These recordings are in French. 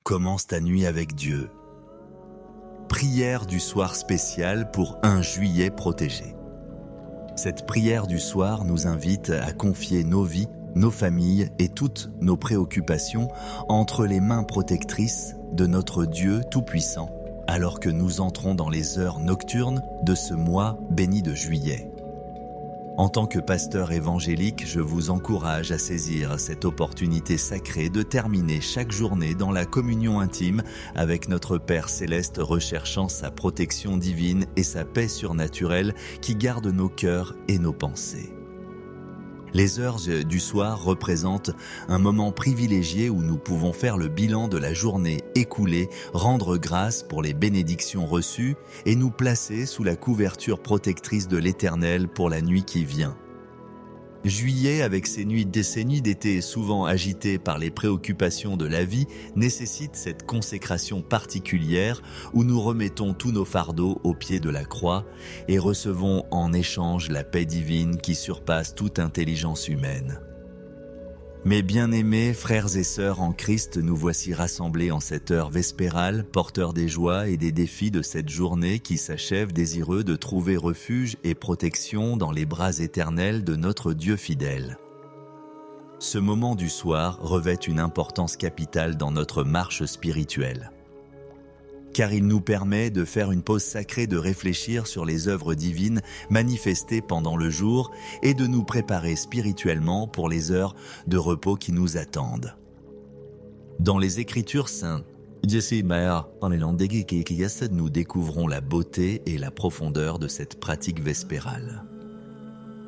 Commence ta nuit avec Dieu. Prière du soir spéciale pour un juillet protégé. Cette prière du soir nous invite à confier nos vies, nos familles et toutes nos préoccupations entre les mains protectrices de notre Dieu Tout-Puissant, alors que nous entrons dans les heures nocturnes de ce mois béni de juillet. En tant que pasteur évangélique, je vous encourage à saisir cette opportunité sacrée de terminer chaque journée dans la communion intime avec notre Père Céleste, recherchant sa protection divine et sa paix surnaturelle qui garde nos cœurs et nos pensées. Les heures du soir représentent un moment privilégié où nous pouvons faire le bilan de la journée écoulée, rendre grâce pour les bénédictions reçues et nous placer sous la couverture protectrice de l'Éternel pour la nuit qui vient. Juillet, avec ses nuits d'été souvent agitées par les préoccupations de la vie, nécessite cette consécration particulière où nous remettons tous nos fardeaux au pied de la croix et recevons en échange la paix divine qui surpasse toute intelligence humaine. Mes bien-aimés frères et sœurs en Christ, nous voici rassemblés en cette heure vespérale, porteurs des joies et des défis de cette journée qui s'achève, désireux de trouver refuge et protection dans les bras éternels de notre Dieu fidèle. Ce moment du soir revêt une importance capitale dans notre marche spirituelle, car il nous permet de faire une pause sacrée, de réfléchir sur les œuvres divines manifestées pendant le jour et de nous préparer spirituellement pour les heures de repos qui nous attendent. Dans les Écritures saintes, nous découvrons la beauté et la profondeur de cette pratique vespérale.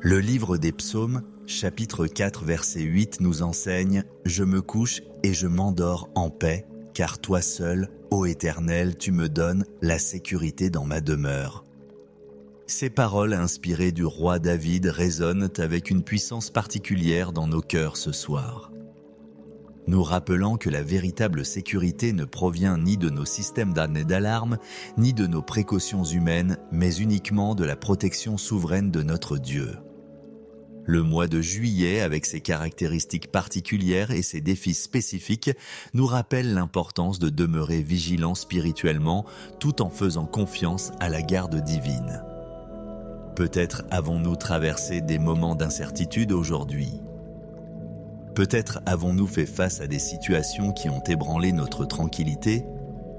Le livre des Psaumes, chapitre 4, verset 8, nous enseigne « Je me couche et je m'endors en paix, car toi seul, ô Éternel, tu me donnes la sécurité dans ma demeure. » Ces paroles inspirées du roi David résonnent avec une puissance particulière dans nos cœurs ce soir, nous rappelant que la véritable sécurité ne provient ni de nos systèmes d'alarme, ni de nos précautions humaines, mais uniquement de la protection souveraine de notre Dieu. Le mois de juillet, avec ses caractéristiques particulières et ses défis spécifiques, nous rappelle l'importance de demeurer vigilants spirituellement tout en faisant confiance à la garde divine. Peut-être avons-nous traversé des moments d'incertitude aujourd'hui. Peut-être avons-nous fait face à des situations qui ont ébranlé notre tranquillité,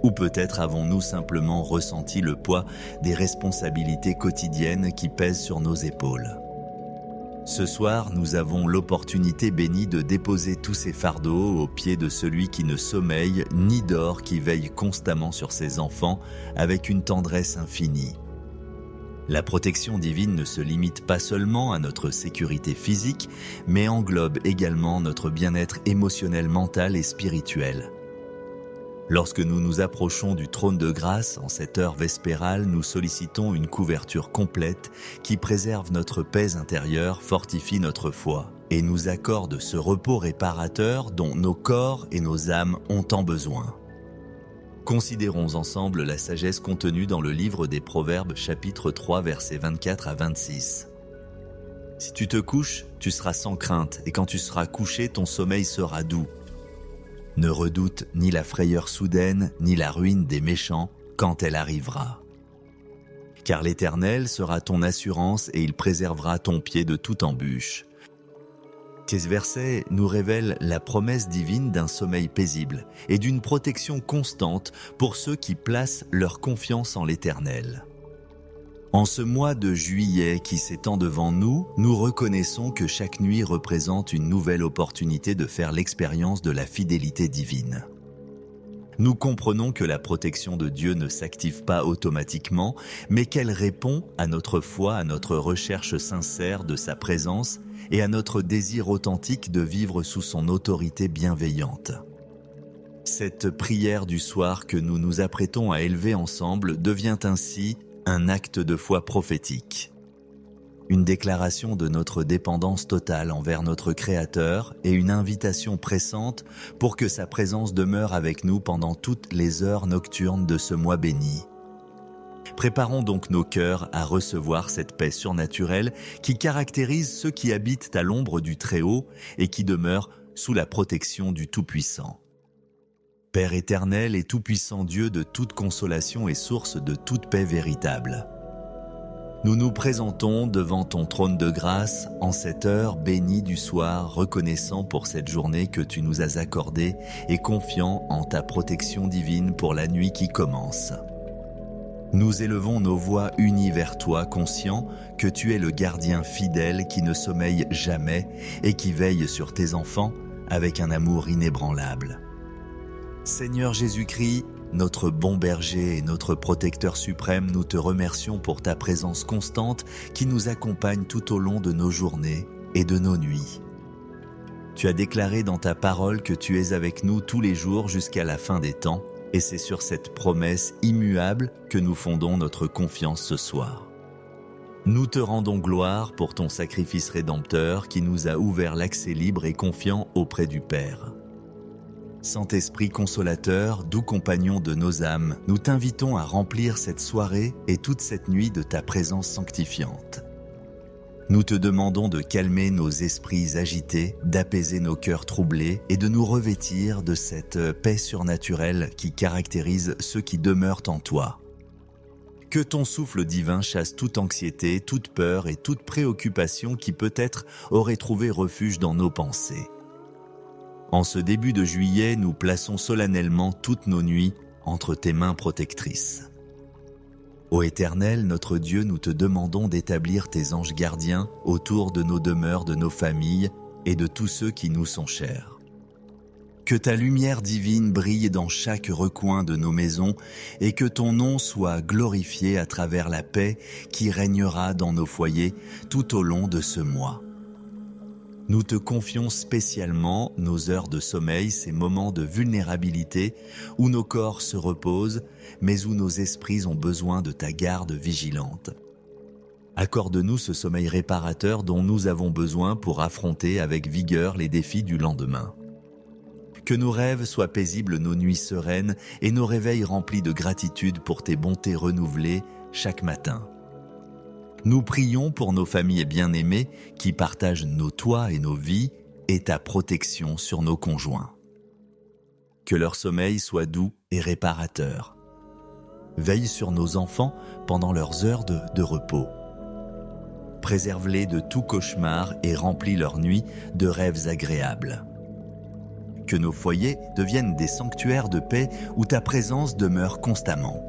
ou peut-être avons-nous simplement ressenti le poids des responsabilités quotidiennes qui pèsent sur nos épaules. Ce soir, nous avons l'opportunité bénie de déposer tous ces fardeaux aux pieds de celui qui ne sommeille ni dort, qui veille constamment sur ses enfants avec une tendresse infinie. La protection divine ne se limite pas seulement à notre sécurité physique, mais englobe également notre bien-être émotionnel, mental et spirituel. Lorsque nous nous approchons du trône de grâce en cette heure vespérale, nous sollicitons une couverture complète qui préserve notre paix intérieure, fortifie notre foi et nous accorde ce repos réparateur dont nos corps et nos âmes ont tant besoin. Considérons ensemble la sagesse contenue dans le livre des Proverbes, chapitre 3, versets 24 à 26. « Si tu te couches, tu seras sans crainte, et quand tu seras couché, ton sommeil sera doux. Ne redoute ni la frayeur soudaine, ni la ruine des méchants quand elle arrivera. Car l'Éternel sera ton assurance et il préservera ton pied de toute embûche. » Ces versets nous révèlent la promesse divine d'un sommeil paisible et d'une protection constante pour ceux qui placent leur confiance en l'Éternel. En ce mois de juillet qui s'étend devant nous, nous reconnaissons que chaque nuit représente une nouvelle opportunité de faire l'expérience de la fidélité divine. Nous comprenons que la protection de Dieu ne s'active pas automatiquement, mais qu'elle répond à notre foi, à notre recherche sincère de sa présence et à notre désir authentique de vivre sous son autorité bienveillante. Cette prière du soir que nous nous apprêtons à élever ensemble devient ainsi un acte de foi prophétique. Une déclaration de notre dépendance totale envers notre Créateur et une invitation pressante pour que sa présence demeure avec nous pendant toutes les heures nocturnes de ce mois béni. Préparons donc nos cœurs à recevoir cette paix surnaturelle qui caractérise ceux qui habitent à l'ombre du Très-Haut et qui demeurent sous la protection du Tout-Puissant. Père éternel et tout-puissant Dieu de toute consolation et source de toute paix véritable, nous nous présentons devant ton trône de grâce en cette heure bénie du soir, reconnaissant pour cette journée que tu nous as accordée et confiant en ta protection divine pour la nuit qui commence. Nous élevons nos voix unies vers toi, conscients que tu es le gardien fidèle qui ne sommeille jamais et qui veille sur tes enfants avec un amour inébranlable. Seigneur Jésus-Christ, notre bon berger et notre protecteur suprême, nous te remercions pour ta présence constante qui nous accompagne tout au long de nos journées et de nos nuits. Tu as déclaré dans ta parole que tu es avec nous tous les jours jusqu'à la fin des temps, et c'est sur cette promesse immuable que nous fondons notre confiance ce soir. Nous te rendons gloire pour ton sacrifice rédempteur qui nous a ouvert l'accès libre et confiant auprès du Père. Saint-Esprit consolateur, doux compagnon de nos âmes, nous t'invitons à remplir cette soirée et toute cette nuit de ta présence sanctifiante. Nous te demandons de calmer nos esprits agités, d'apaiser nos cœurs troublés et de nous revêtir de cette paix surnaturelle qui caractérise ceux qui demeurent en toi. Que ton souffle divin chasse toute anxiété, toute peur et toute préoccupation qui peut-être aurait trouvé refuge dans nos pensées. En ce début de juillet, nous plaçons solennellement toutes nos nuits entre tes mains protectrices. Ô Éternel, notre Dieu, nous te demandons d'établir tes anges gardiens autour de nos demeures, de nos familles et de tous ceux qui nous sont chers. Que ta lumière divine brille dans chaque recoin de nos maisons et que ton nom soit glorifié à travers la paix qui régnera dans nos foyers tout au long de ce mois. Nous te confions spécialement nos heures de sommeil, ces moments de vulnérabilité où nos corps se reposent, mais où nos esprits ont besoin de ta garde vigilante. Accorde-nous ce sommeil réparateur dont nous avons besoin pour affronter avec vigueur les défis du lendemain. Que nos rêves soient paisibles, nos nuits sereines et nos réveils remplis de gratitude pour tes bontés renouvelées chaque matin. Nous prions pour nos familles bien-aimées qui partagent nos toits et nos vies et ta protection sur nos conjoints. Que leur sommeil soit doux et réparateur. Veille sur nos enfants pendant leurs heures de repos. Préserve-les de tout cauchemar et remplis leurs nuits de rêves agréables. Que nos foyers deviennent des sanctuaires de paix où ta présence demeure constamment.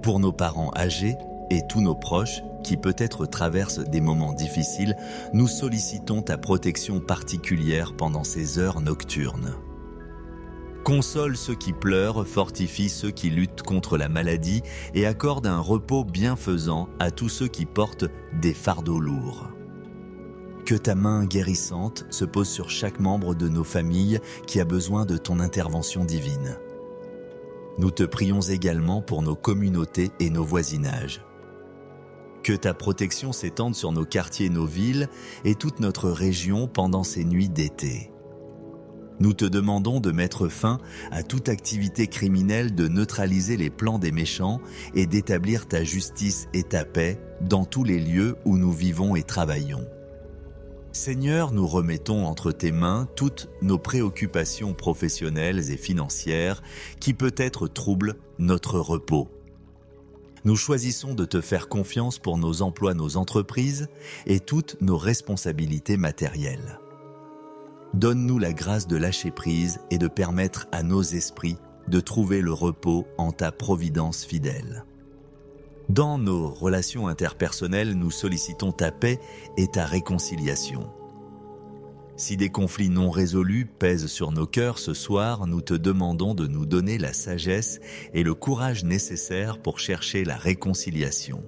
Pour nos parents âgés, et tous nos proches qui peut-être traversent des moments difficiles, nous sollicitons ta protection particulière pendant ces heures nocturnes. Console ceux qui pleurent, fortifie ceux qui luttent contre la maladie et accorde un repos bienfaisant à tous ceux qui portent des fardeaux lourds. Que ta main guérissante se pose sur chaque membre de nos familles qui a besoin de ton intervention divine. Nous te prions également pour nos communautés et nos voisinages. Que ta protection s'étende sur nos quartiers, nos villes et toute notre région pendant ces nuits d'été. Nous te demandons de mettre fin à toute activité criminelle, de neutraliser les plans des méchants et d'établir ta justice et ta paix dans tous les lieux où nous vivons et travaillons. Seigneur, nous remettons entre tes mains toutes nos préoccupations professionnelles et financières qui peut-être troublent notre repos. Nous choisissons de te faire confiance pour nos emplois, nos entreprises et toutes nos responsabilités matérielles. Donne-nous la grâce de lâcher prise et de permettre à nos esprits de trouver le repos en ta providence fidèle. Dans nos relations interpersonnelles, nous sollicitons ta paix et ta réconciliation. Si des conflits non résolus pèsent sur nos cœurs ce soir, nous te demandons de nous donner la sagesse et le courage nécessaires pour chercher la réconciliation.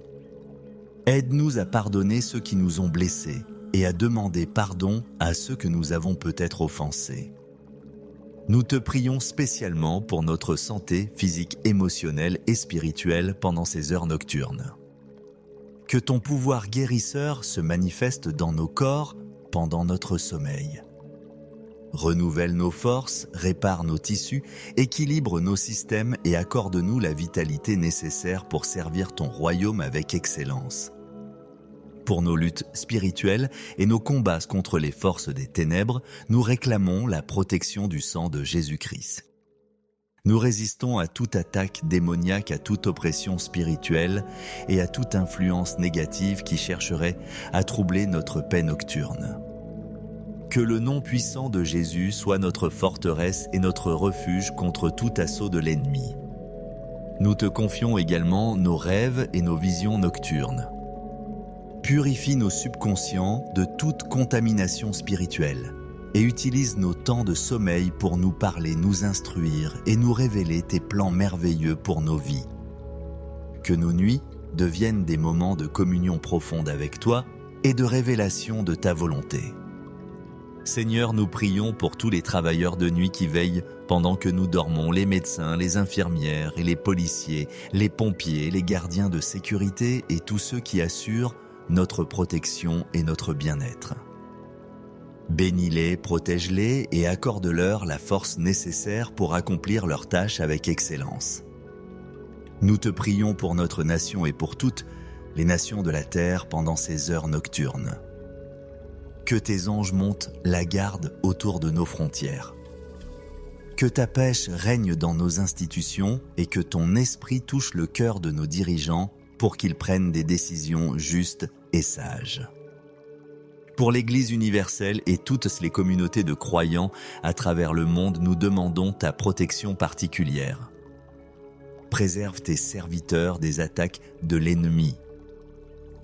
Aide-nous à pardonner ceux qui nous ont blessés et à demander pardon à ceux que nous avons peut-être offensés. Nous te prions spécialement pour notre santé physique, émotionnelle et spirituelle pendant ces heures nocturnes. Que ton pouvoir guérisseur se manifeste dans nos corps pendant notre sommeil. Renouvelle nos forces, répare nos tissus, équilibre nos systèmes et accorde-nous la vitalité nécessaire pour servir ton royaume avec excellence. Pour nos luttes spirituelles et nos combats contre les forces des ténèbres, nous réclamons la protection du sang de Jésus-Christ. Nous résistons à toute attaque démoniaque, à toute oppression spirituelle et à toute influence négative qui chercherait à troubler notre paix nocturne. Que le nom puissant de Jésus soit notre forteresse et notre refuge contre tout assaut de l'ennemi. Nous te confions également nos rêves et nos visions nocturnes. Purifie nos subconscients de toute contamination spirituelle et utilise nos temps de sommeil pour nous parler, nous instruire et nous révéler tes plans merveilleux pour nos vies. Que nos nuits deviennent des moments de communion profonde avec toi et de révélation de ta volonté. Seigneur, nous prions pour tous les travailleurs de nuit qui veillent pendant que nous dormons, les médecins, les infirmières et les policiers, les pompiers, les gardiens de sécurité et tous ceux qui assurent notre protection et notre bien-être. Bénis-les, protège-les et accorde-leur la force nécessaire pour accomplir leurs tâches avec excellence. Nous te prions pour notre nation et pour toutes les nations de la terre pendant ces heures nocturnes. Que tes anges montent la garde autour de nos frontières. Que ta paix règne dans nos institutions et que ton esprit touche le cœur de nos dirigeants pour qu'ils prennent des décisions justes et sages. Pour l'Église universelle et toutes les communautés de croyants à travers le monde, nous demandons ta protection particulière. Préserve tes serviteurs des attaques de l'ennemi.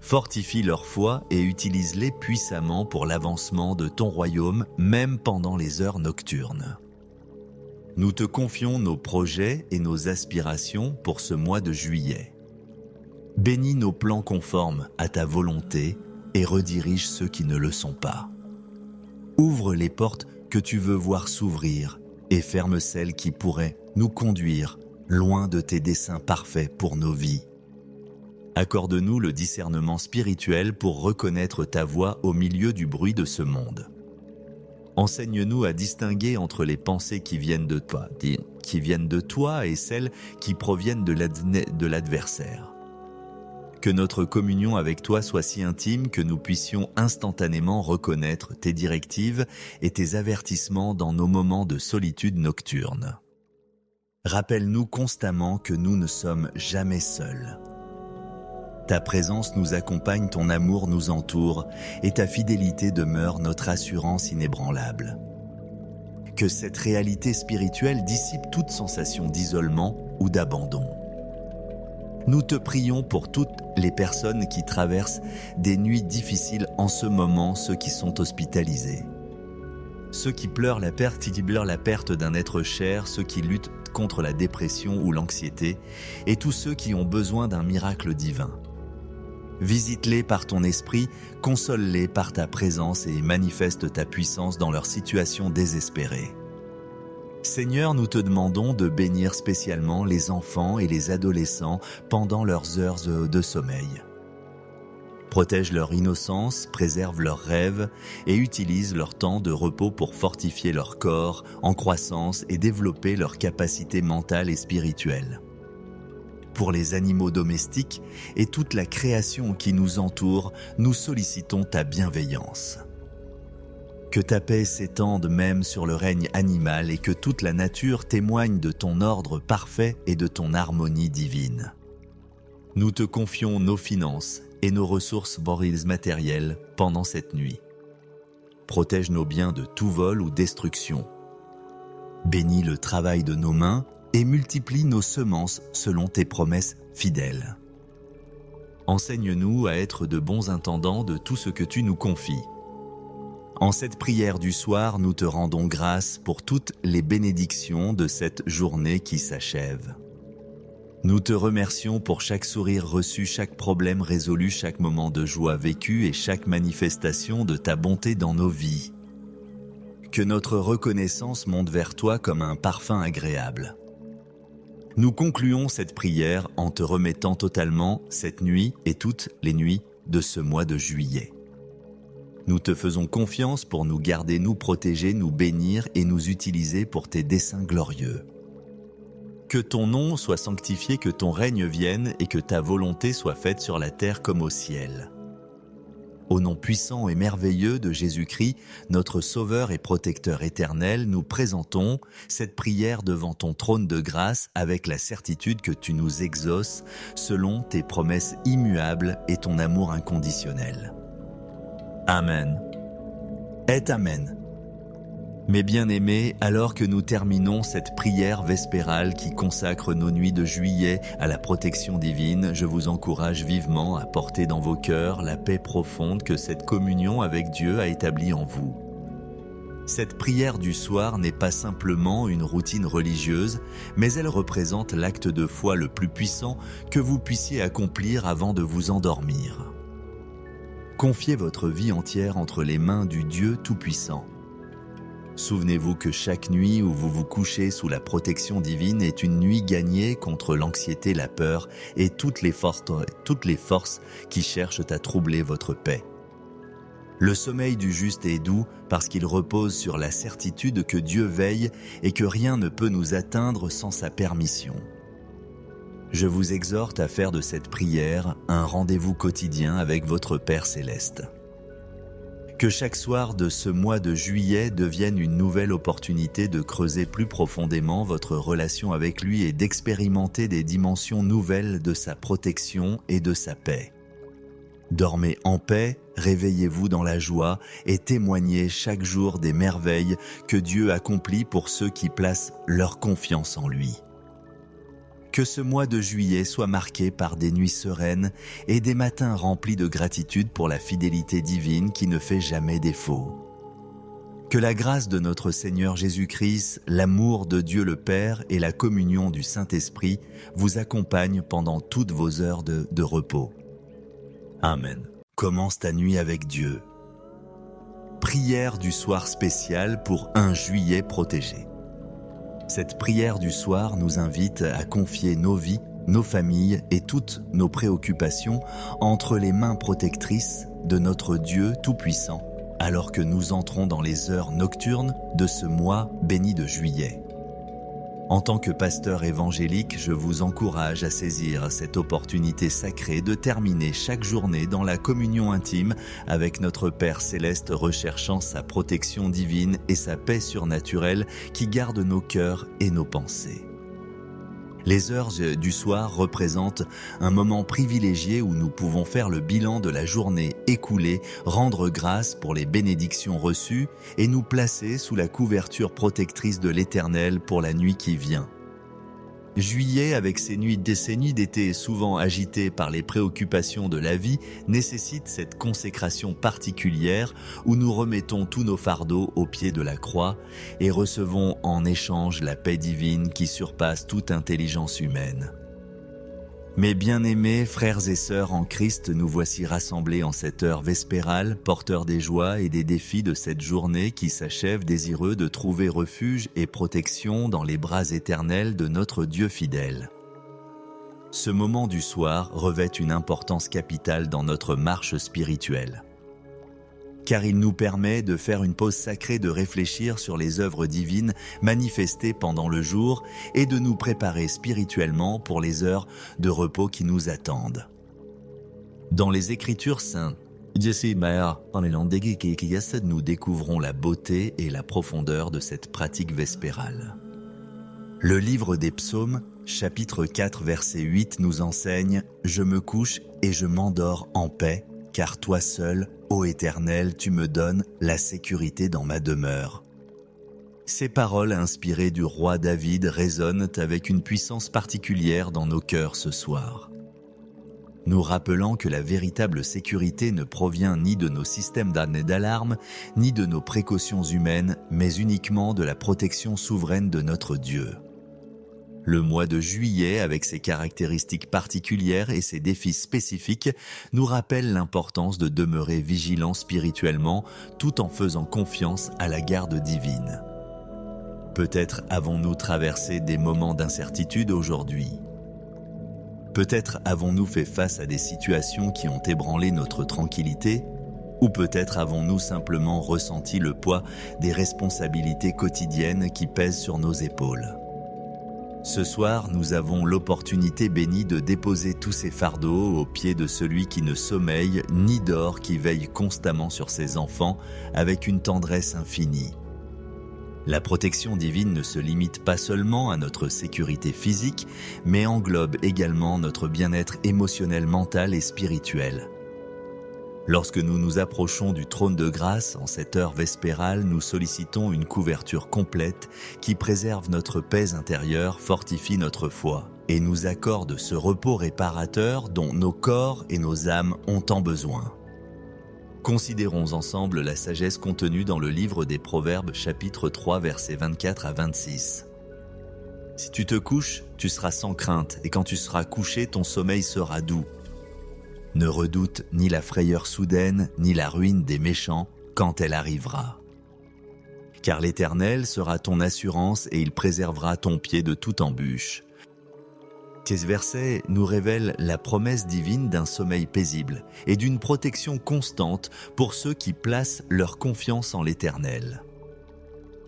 Fortifie leur foi et utilise-les puissamment pour l'avancement de ton royaume, même pendant les heures nocturnes. Nous te confions nos projets et nos aspirations pour ce mois de juillet. Bénis nos plans conformes à ta volonté et redirige ceux qui ne le sont pas. Ouvre les portes que tu veux voir s'ouvrir et ferme celles qui pourraient nous conduire loin de tes desseins parfaits pour nos vies. Accorde-nous le discernement spirituel pour reconnaître ta voix au milieu du bruit de ce monde. Enseigne-nous à distinguer entre les pensées qui viennent de toi et celles qui proviennent de l'adversaire. Que notre communion avec toi soit si intime que nous puissions instantanément reconnaître tes directives et tes avertissements dans nos moments de solitude nocturne. Rappelle-nous constamment que nous ne sommes jamais seuls. Ta présence nous accompagne, ton amour nous entoure et ta fidélité demeure notre assurance inébranlable. Que cette réalité spirituelle dissipe toute sensation d'isolement ou d'abandon. Nous te prions pour toutes les personnes qui traversent des nuits difficiles en ce moment, ceux qui sont hospitalisés. Ceux qui pleurent la perte d'un être cher, ceux qui luttent contre la dépression ou l'anxiété, et tous ceux qui ont besoin d'un miracle divin. Visite-les par ton esprit, console-les par ta présence et manifeste ta puissance dans leur situation désespérée. Seigneur, nous te demandons de bénir spécialement les enfants et les adolescents pendant leurs heures de sommeil. Protège leur innocence, préserve leurs rêves et utilise leur temps de repos pour fortifier leur corps en croissance et développer leurs capacités mentales et spirituelles. Pour les animaux domestiques et toute la création qui nous entoure, nous sollicitons ta bienveillance. Que ta paix s'étende même sur le règne animal et que toute la nature témoigne de ton ordre parfait et de ton harmonie divine. Nous te confions nos finances et nos ressources matérielles pendant cette nuit. Protège nos biens de tout vol ou destruction. Bénis le travail de nos mains et multiplie nos semences selon tes promesses fidèles. Enseigne-nous à être de bons intendants de tout ce que tu nous confies. En cette prière du soir, nous te rendons grâce pour toutes les bénédictions de cette journée qui s'achève. Nous te remercions pour chaque sourire reçu, chaque problème résolu, chaque moment de joie vécu et chaque manifestation de ta bonté dans nos vies. Que notre reconnaissance monte vers toi comme un parfum agréable. Nous concluons cette prière en te remettant totalement cette nuit et toutes les nuits de ce mois de juillet. Nous te faisons confiance pour nous garder, nous protéger, nous bénir et nous utiliser pour tes desseins glorieux. Que ton nom soit sanctifié, que ton règne vienne et que ta volonté soit faite sur la terre comme au ciel. Au nom puissant et merveilleux de Jésus-Christ, notre Sauveur et Protecteur éternel, nous présentons cette prière devant ton trône de grâce avec la certitude que tu nous exauces selon tes promesses immuables et ton amour inconditionnel. Amen. Et Amen. Mes bien-aimés, alors que nous terminons cette prière vespérale qui consacre nos nuits de juillet à la protection divine, je vous encourage vivement à porter dans vos cœurs la paix profonde que cette communion avec Dieu a établie en vous. Cette prière du soir n'est pas simplement une routine religieuse, mais elle représente l'acte de foi le plus puissant que vous puissiez accomplir avant de vous endormir. Confiez votre vie entière entre les mains du Dieu Tout-Puissant. Souvenez-vous que chaque nuit où vous vous couchez sous la protection divine est une nuit gagnée contre l'anxiété, la peur et toutes les forces qui cherchent à troubler votre paix. Le sommeil du juste est doux parce qu'il repose sur la certitude que Dieu veille et que rien ne peut nous atteindre sans sa permission. Je vous exhorte à faire de cette prière un rendez-vous quotidien avec votre Père céleste. Que chaque soir de ce mois de juillet devienne une nouvelle opportunité de creuser plus profondément votre relation avec lui et d'expérimenter des dimensions nouvelles de sa protection et de sa paix. Dormez en paix, réveillez-vous dans la joie et témoignez chaque jour des merveilles que Dieu accomplit pour ceux qui placent leur confiance en lui. Que ce mois de juillet soit marqué par des nuits sereines et des matins remplis de gratitude pour la fidélité divine qui ne fait jamais défaut. Que la grâce de notre Seigneur Jésus-Christ, l'amour de Dieu le Père et la communion du Saint-Esprit vous accompagnent pendant toutes vos heures de repos. Amen. Commence ta nuit avec Dieu. Prière du soir spéciale pour un juillet protégé. Cette prière du soir nous invite à confier nos vies, nos familles et toutes nos préoccupations entre les mains protectrices de notre Dieu Tout-Puissant, alors que nous entrons dans les heures nocturnes de ce mois béni de juillet. En tant que pasteur évangélique, je vous encourage à saisir cette opportunité sacrée de terminer chaque journée dans la communion intime avec notre Père céleste, recherchant sa protection divine et sa paix surnaturelle qui garde nos cœurs et nos pensées. Les heures du soir représentent un moment privilégié où nous pouvons faire le bilan de la journée écoulée, rendre grâce pour les bénédictions reçues et nous placer sous la couverture protectrice de l'Éternel pour la nuit qui vient. Juillet, avec ses nuits d'été souvent agitées par les préoccupations de la vie, nécessite cette consécration particulière où nous remettons tous nos fardeaux au pied de la croix et recevons en échange la paix divine qui surpasse toute intelligence humaine. Mes bien-aimés frères et sœurs en Christ, nous voici rassemblés en cette heure vespérale, porteurs des joies et des défis de cette journée qui s'achève, désireux de trouver refuge et protection dans les bras éternels de notre Dieu fidèle. Ce moment du soir revêt une importance capitale dans notre marche spirituelle, car il nous permet de faire une pause sacrée, de réfléchir sur les œuvres divines manifestées pendant le jour et de nous préparer spirituellement pour les heures de repos qui nous attendent. Dans les Écritures saintes, nous découvrons la beauté et la profondeur de cette pratique vespérale. Le livre des Psaumes, chapitre 4, verset 8 nous enseigne « Je me couche et je m'endors en paix, car toi seul, ô Éternel, tu me donnes la sécurité dans ma demeure. » Ces paroles inspirées du roi David résonnent avec une puissance particulière dans nos cœurs ce soir, nous rappelant que la véritable sécurité ne provient ni de nos systèmes d'alarme, ni de nos précautions humaines, mais uniquement de la protection souveraine de notre Dieu. Le mois de juillet, avec ses caractéristiques particulières et ses défis spécifiques, nous rappelle l'importance de demeurer vigilant spirituellement tout en faisant confiance à la garde divine. Peut-être avons-nous traversé des moments d'incertitude aujourd'hui. Peut-être avons-nous fait face à des situations qui ont ébranlé notre tranquillité, ou peut-être avons-nous simplement ressenti le poids des responsabilités quotidiennes qui pèsent sur nos épaules. Ce soir, nous avons l'opportunité bénie de déposer tous ces fardeaux aux pieds de celui qui ne sommeille ni dort, qui veille constamment sur ses enfants avec une tendresse infinie. La protection divine ne se limite pas seulement à notre sécurité physique, mais englobe également notre bien-être émotionnel, mental et spirituel. Lorsque nous nous approchons du trône de grâce en cette heure vespérale, nous sollicitons une couverture complète qui préserve notre paix intérieure, fortifie notre foi et nous accorde ce repos réparateur dont nos corps et nos âmes ont tant besoin. Considérons ensemble la sagesse contenue dans le livre des Proverbes, chapitre 3, versets 24 à 26. Si tu te couches, tu seras sans crainte, et quand tu seras couché, ton sommeil sera doux. Ne redoute ni la frayeur soudaine, ni la ruine des méchants, quand elle arrivera. Car l'Éternel sera ton assurance et il préservera ton pied de toute embûche. Ces versets nous révèlent la promesse divine d'un sommeil paisible et d'une protection constante pour ceux qui placent leur confiance en l'Éternel.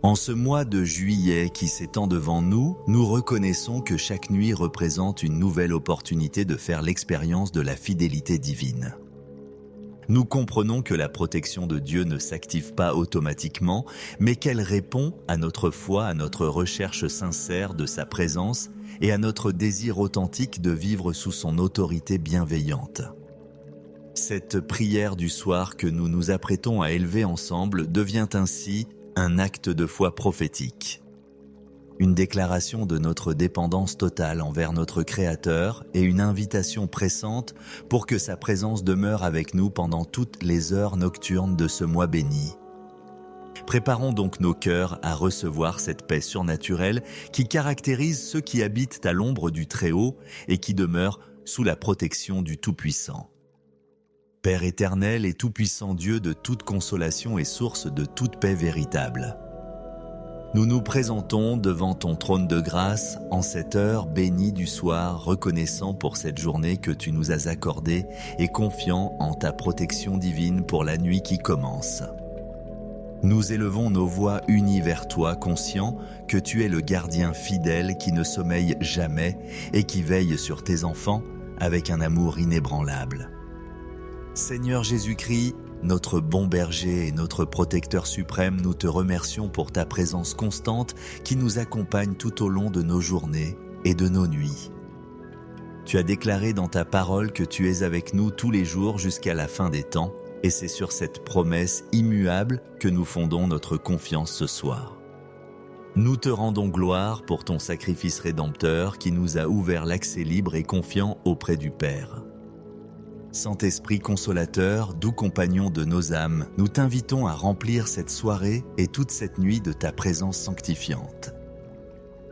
En ce mois de juillet qui s'étend devant nous, nous reconnaissons que chaque nuit représente une nouvelle opportunité de faire l'expérience de la fidélité divine. Nous comprenons que la protection de Dieu ne s'active pas automatiquement, mais qu'elle répond à notre foi, à notre recherche sincère de sa présence et à notre désir authentique de vivre sous son autorité bienveillante. Cette prière du soir que nous nous apprêtons à élever ensemble devient ainsi un acte de foi prophétique. Une déclaration de notre dépendance totale envers notre Créateur et une invitation pressante pour que sa présence demeure avec nous pendant toutes les heures nocturnes de ce mois béni. Préparons donc nos cœurs à recevoir cette paix surnaturelle qui caractérise ceux qui habitent à l'ombre du Très-Haut et qui demeurent sous la protection du Tout-Puissant. Père éternel et tout-puissant Dieu de toute consolation et source de toute paix véritable, nous nous présentons devant ton trône de grâce en cette heure bénie du soir, reconnaissant pour cette journée que tu nous as accordée et confiant en ta protection divine pour la nuit qui commence. Nous élevons nos voix unies vers toi, conscients que tu es le gardien fidèle qui ne sommeille jamais et qui veille sur tes enfants avec un amour inébranlable. Seigneur Jésus-Christ, notre bon berger et notre protecteur suprême, nous te remercions pour ta présence constante qui nous accompagne tout au long de nos journées et de nos nuits. Tu as déclaré dans ta parole que tu es avec nous tous les jours jusqu'à la fin des temps, et c'est sur cette promesse immuable que nous fondons notre confiance ce soir. Nous te rendons gloire pour ton sacrifice rédempteur qui nous a ouvert l'accès libre et confiant auprès du Père. Saint-Esprit consolateur, doux compagnon de nos âmes, nous t'invitons à remplir cette soirée et toute cette nuit de ta présence sanctifiante.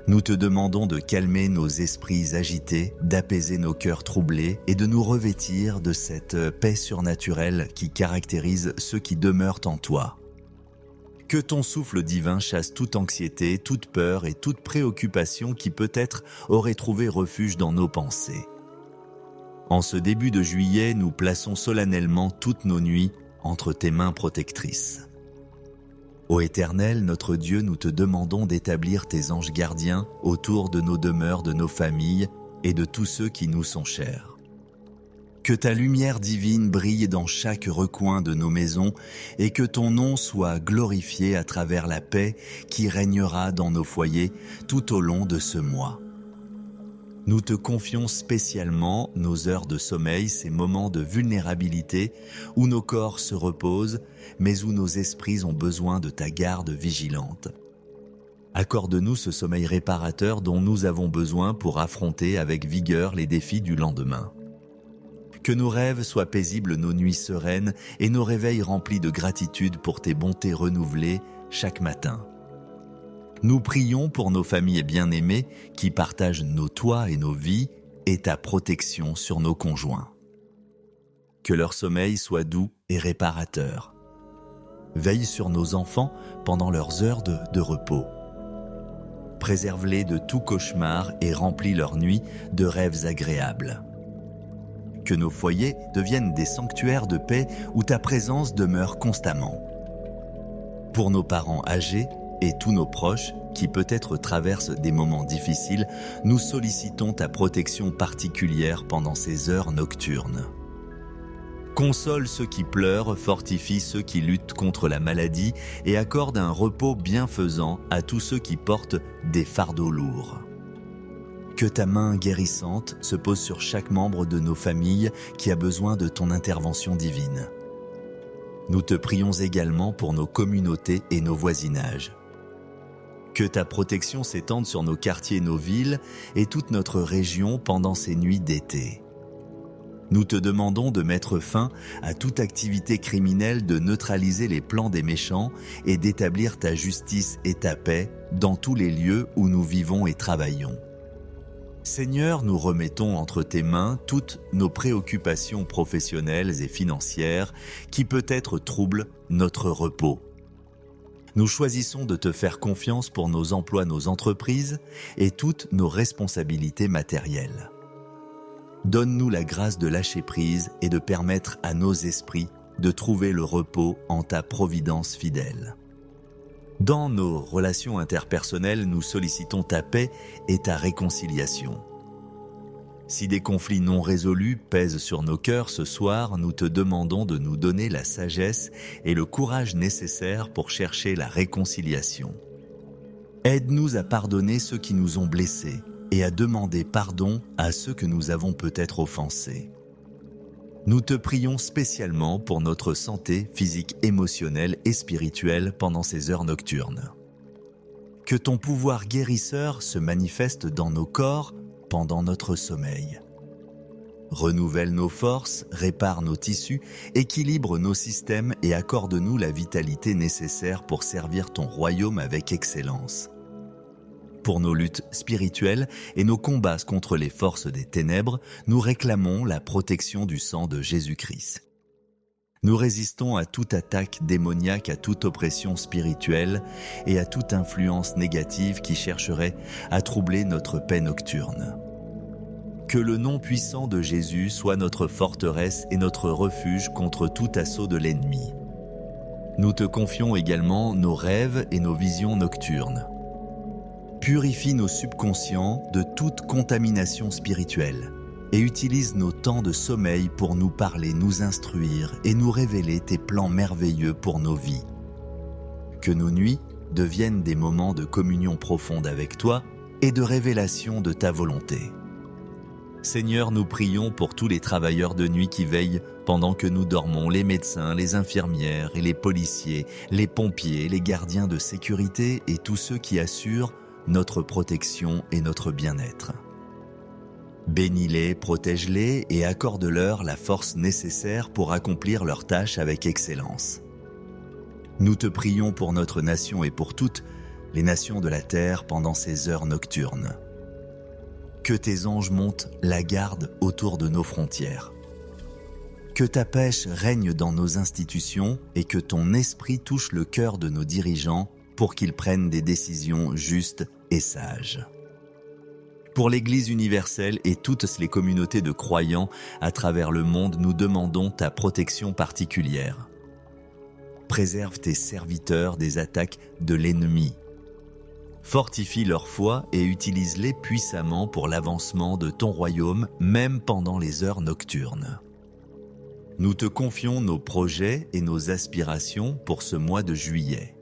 Nous te demandons de calmer nos esprits agités, d'apaiser nos cœurs troublés et de nous revêtir de cette paix surnaturelle qui caractérise ceux qui demeurent en toi. Que ton souffle divin chasse toute anxiété, toute peur et toute préoccupation qui peut-être aurait trouvé refuge dans nos pensées. En ce début de juillet, nous plaçons solennellement toutes nos nuits entre tes mains protectrices. Ô Éternel, notre Dieu, nous te demandons d'établir tes anges gardiens autour de nos demeures, de nos familles et de tous ceux qui nous sont chers. Que ta lumière divine brille dans chaque recoin de nos maisons et que ton nom soit glorifié à travers la paix qui régnera dans nos foyers tout au long de ce mois. Nous te confions spécialement nos heures de sommeil, ces moments de vulnérabilité où nos corps se reposent, mais où nos esprits ont besoin de ta garde vigilante. Accorde-nous ce sommeil réparateur dont nous avons besoin pour affronter avec vigueur les défis du lendemain. Que nos rêves soient paisibles, nos nuits sereines et nos réveils remplis de gratitude pour tes bontés renouvelées chaque matin. Nous prions pour nos familles bien-aimées qui partagent nos toits et nos vies et ta protection sur nos conjoints. Que leur sommeil soit doux et réparateur. Veille sur nos enfants pendant leurs heures de repos. Préserve-les de tout cauchemar et remplis leurs nuits de rêves agréables. Que nos foyers deviennent des sanctuaires de paix où ta présence demeure constamment. Pour nos parents âgés, et tous nos proches, qui peut-être traversent des moments difficiles, nous sollicitons ta protection particulière pendant ces heures nocturnes. Console ceux qui pleurent, fortifie ceux qui luttent contre la maladie et accorde un repos bienfaisant à tous ceux qui portent des fardeaux lourds. Que ta main guérissante se pose sur chaque membre de nos familles qui a besoin de ton intervention divine. Nous te prions également pour nos communautés et nos voisinages. Que ta protection s'étende sur nos quartiers, nos villes et toute notre région pendant ces nuits d'été. Nous te demandons de mettre fin à toute activité criminelle, de neutraliser les plans des méchants et d'établir ta justice et ta paix dans tous les lieux où nous vivons et travaillons. Seigneur, nous remettons entre tes mains toutes nos préoccupations professionnelles et financières qui peut-être troublent notre repos. Nous choisissons de te faire confiance pour nos emplois, nos entreprises et toutes nos responsabilités matérielles. Donne-nous la grâce de lâcher prise et de permettre à nos esprits de trouver le repos en ta providence fidèle. Dans nos relations interpersonnelles, nous sollicitons ta paix et ta réconciliation. Si des conflits non résolus pèsent sur nos cœurs ce soir, nous te demandons de nous donner la sagesse et le courage nécessaires pour chercher la réconciliation. Aide-nous à pardonner ceux qui nous ont blessés et à demander pardon à ceux que nous avons peut-être offensés. Nous te prions spécialement pour notre santé physique, émotionnelle et spirituelle pendant ces heures nocturnes. Que ton pouvoir guérisseur se manifeste dans nos corps pendant notre sommeil. Renouvelle nos forces, répare nos tissus, équilibre nos systèmes et accorde-nous la vitalité nécessaire pour servir ton royaume avec excellence. Pour nos luttes spirituelles et nos combats contre les forces des ténèbres, nous réclamons la protection du sang de Jésus-Christ. Nous résistons à toute attaque démoniaque, à toute oppression spirituelle et à toute influence négative qui chercherait à troubler notre paix nocturne. Que le nom puissant de Jésus soit notre forteresse et notre refuge contre tout assaut de l'ennemi. Nous te confions également nos rêves et nos visions nocturnes. Purifie nos subconscients de toute contamination spirituelle et utilise nos temps de sommeil pour nous parler, nous instruire et nous révéler tes plans merveilleux pour nos vies. Que nos nuits deviennent des moments de communion profonde avec toi et de révélation de ta volonté. Seigneur, nous prions pour tous les travailleurs de nuit qui veillent pendant que nous dormons, les médecins, les infirmières et les policiers, les pompiers, les gardiens de sécurité et tous ceux qui assurent notre protection et notre bien-être. Bénis-les, protège-les et accorde-leur la force nécessaire pour accomplir leurs tâches avec excellence. Nous te prions pour notre nation et pour toutes les nations de la terre pendant ces heures nocturnes. Que tes anges montent la garde autour de nos frontières. Que ta paix règne dans nos institutions et que ton esprit touche le cœur de nos dirigeants pour qu'ils prennent des décisions justes et sages. Pour l'Église universelle et toutes les communautés de croyants à travers le monde, nous demandons ta protection particulière. Préserve tes serviteurs des attaques de l'ennemi. Fortifie leur foi et utilise-les puissamment pour l'avancement de ton royaume, même pendant les heures nocturnes. Nous te confions nos projets et nos aspirations pour ce mois de juillet.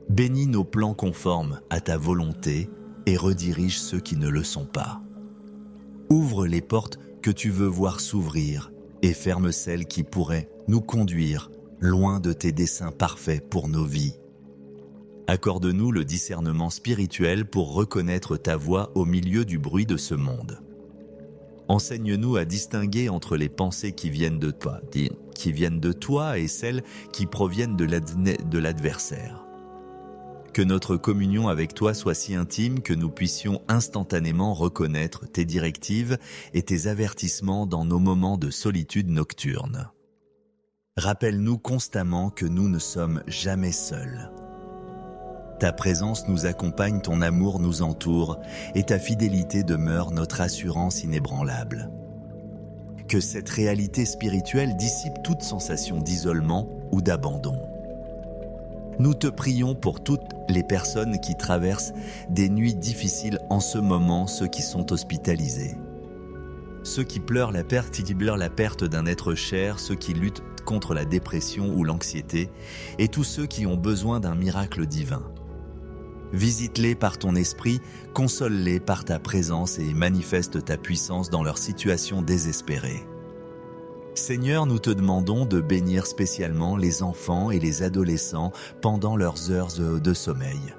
Bénis nos plans conformes à ta volonté et redirige ceux qui ne le sont pas. Ouvre les portes que tu veux voir s'ouvrir et ferme celles qui pourraient nous conduire loin de tes desseins parfaits pour nos vies. Accorde-nous le discernement spirituel pour reconnaître ta voix au milieu du bruit de ce monde. Enseigne-nous à distinguer entre les pensées qui viennent de toi et celles qui proviennent de l'adversaire. Que notre communion avec toi soit si intime que nous puissions instantanément reconnaître tes directives et tes avertissements dans nos moments de solitude nocturne. Rappelle-nous constamment que nous ne sommes jamais seuls. Ta présence nous accompagne, ton amour nous entoure et ta fidélité demeure notre assurance inébranlable. Que cette réalité spirituelle dissipe toute sensation d'isolement ou d'abandon. Nous te prions pour toutes les personnes qui traversent des nuits difficiles en ce moment, ceux qui sont hospitalisés. Ceux qui pleurent la perte d'un être cher, ceux qui luttent contre la dépression ou l'anxiété, et tous ceux qui ont besoin d'un miracle divin. Visite-les par ton esprit, console-les par ta présence et manifeste ta puissance dans leur situation désespérée. Seigneur, nous te demandons de bénir spécialement les enfants et les adolescents pendant leurs heures de sommeil.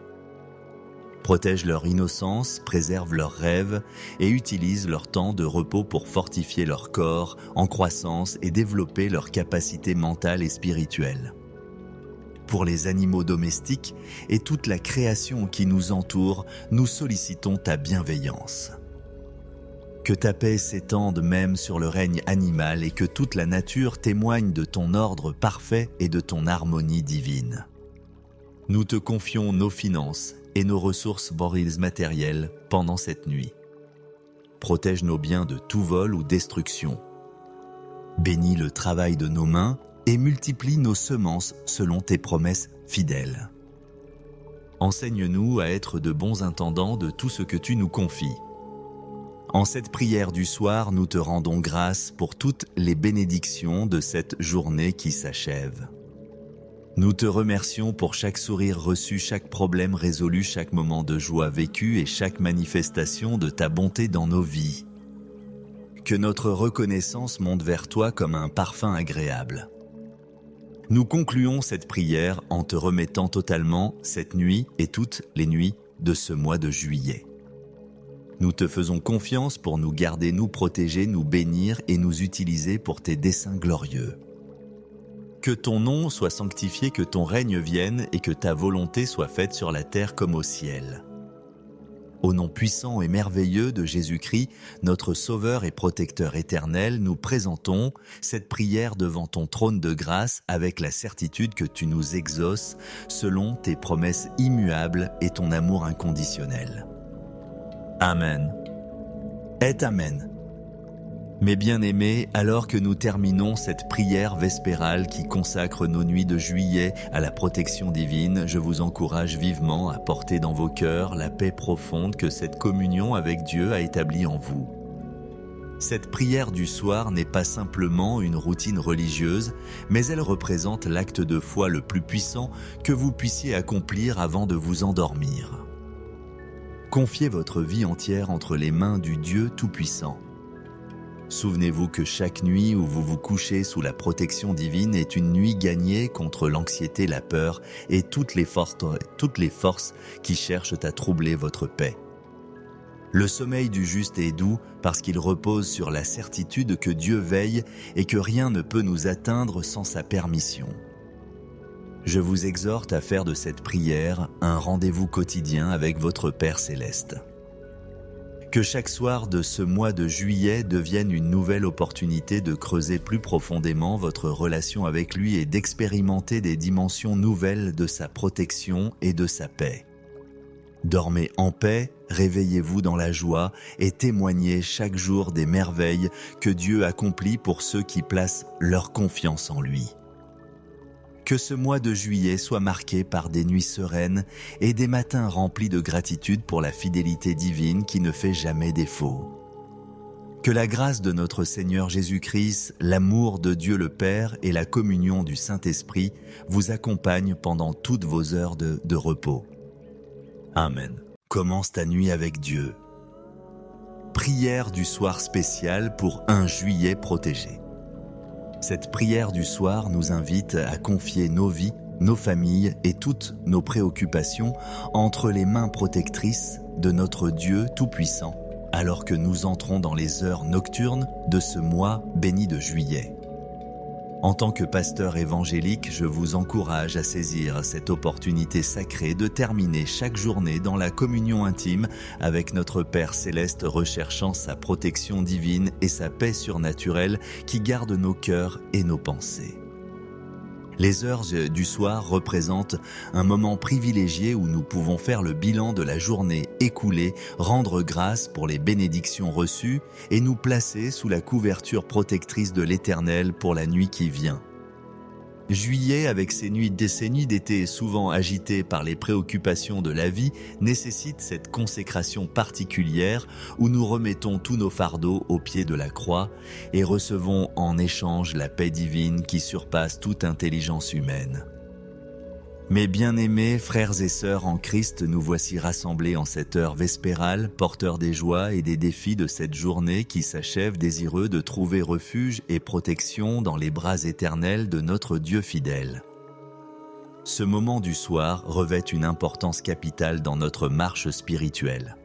Protège leur innocence, préserve leurs rêves et utilise leur temps de repos pour fortifier leur corps en croissance et développer leurs capacités mentales et spirituelles. Pour les animaux domestiques et toute la création qui nous entoure, nous sollicitons ta bienveillance. Que ta paix s'étende même sur le règne animal et que toute la nature témoigne de ton ordre parfait et de ton harmonie divine. Nous te confions nos finances et nos ressources matérielles pendant cette nuit. Protège nos biens de tout vol ou destruction. Bénis le travail de nos mains et multiplie nos semences selon tes promesses fidèles. Enseigne-nous à être de bons intendants de tout ce que tu nous confies. En cette prière du soir, nous te rendons grâce pour toutes les bénédictions de cette journée qui s'achève. Nous te remercions pour chaque sourire reçu, chaque problème résolu, chaque moment de joie vécu et chaque manifestation de ta bonté dans nos vies. Que notre reconnaissance monte vers toi comme un parfum agréable. Nous concluons cette prière en te remettant totalement cette nuit et toutes les nuits de ce mois de juillet. Nous te faisons confiance pour nous garder, nous protéger, nous bénir et nous utiliser pour tes desseins glorieux. Que ton nom soit sanctifié, que ton règne vienne et que ta volonté soit faite sur la terre comme au ciel. Au nom puissant et merveilleux de Jésus-Christ, notre Sauveur et Protecteur éternel, nous présentons cette prière devant ton trône de grâce avec la certitude que tu nous exauces selon tes promesses immuables et ton amour inconditionnel. Amen. Et Amen. Mes bien-aimés, alors que nous terminons cette prière vespérale qui consacre nos nuits de juillet à la protection divine, je vous encourage vivement à porter dans vos cœurs la paix profonde que cette communion avec Dieu a établie en vous. Cette prière du soir n'est pas simplement une routine religieuse, mais elle représente l'acte de foi le plus puissant que vous puissiez accomplir avant de vous endormir. Confiez votre vie entière entre les mains du Dieu Tout-Puissant. Souvenez-vous que chaque nuit où vous vous couchez sous la protection divine est une nuit gagnée contre l'anxiété, la peur et toutes les forces qui cherchent à troubler votre paix. Le sommeil du juste est doux parce qu'il repose sur la certitude que Dieu veille et que rien ne peut nous atteindre sans sa permission. Je vous exhorte à faire de cette prière un rendez-vous quotidien avec votre Père céleste. Que chaque soir de ce mois de juillet devienne une nouvelle opportunité de creuser plus profondément votre relation avec lui et d'expérimenter des dimensions nouvelles de sa protection et de sa paix. Dormez en paix, réveillez-vous dans la joie et témoignez chaque jour des merveilles que Dieu accomplit pour ceux qui placent leur confiance en lui. Que ce mois de juillet soit marqué par des nuits sereines et des matins remplis de gratitude pour la fidélité divine qui ne fait jamais défaut. Que la grâce de notre Seigneur Jésus-Christ, l'amour de Dieu le Père et la communion du Saint-Esprit vous accompagnent pendant toutes vos heures de repos. Amen. Commence ta nuit avec Dieu. Prière du soir spéciale pour un juillet protégé. Cette prière du soir nous invite à confier nos vies, nos familles et toutes nos préoccupations entre les mains protectrices de notre Dieu Tout-Puissant, alors que nous entrons dans les heures nocturnes de ce mois béni de juillet. En tant que pasteur évangélique, je vous encourage à saisir cette opportunité sacrée de terminer chaque journée dans la communion intime avec notre Père céleste, recherchant sa protection divine et sa paix surnaturelle qui garde nos cœurs et nos pensées. Les heures du soir représentent un moment privilégié où nous pouvons faire le bilan de la journée écoulée, rendre grâce pour les bénédictions reçues et nous placer sous la couverture protectrice de l'Éternel pour la nuit qui vient. Juillet, avec ses nuits d'été souvent agitées par les préoccupations de la vie, nécessite cette consécration particulière où nous remettons tous nos fardeaux au pied de la croix et recevons en échange la paix divine qui surpasse toute intelligence humaine. Mes bien-aimés frères et sœurs en Christ, nous voici rassemblés en cette heure vespérale, porteurs des joies et des défis de cette journée qui s'achève, désireux de trouver refuge et protection dans les bras éternels de notre Dieu fidèle. Ce moment du soir revêt une importance capitale dans notre marche spirituelle,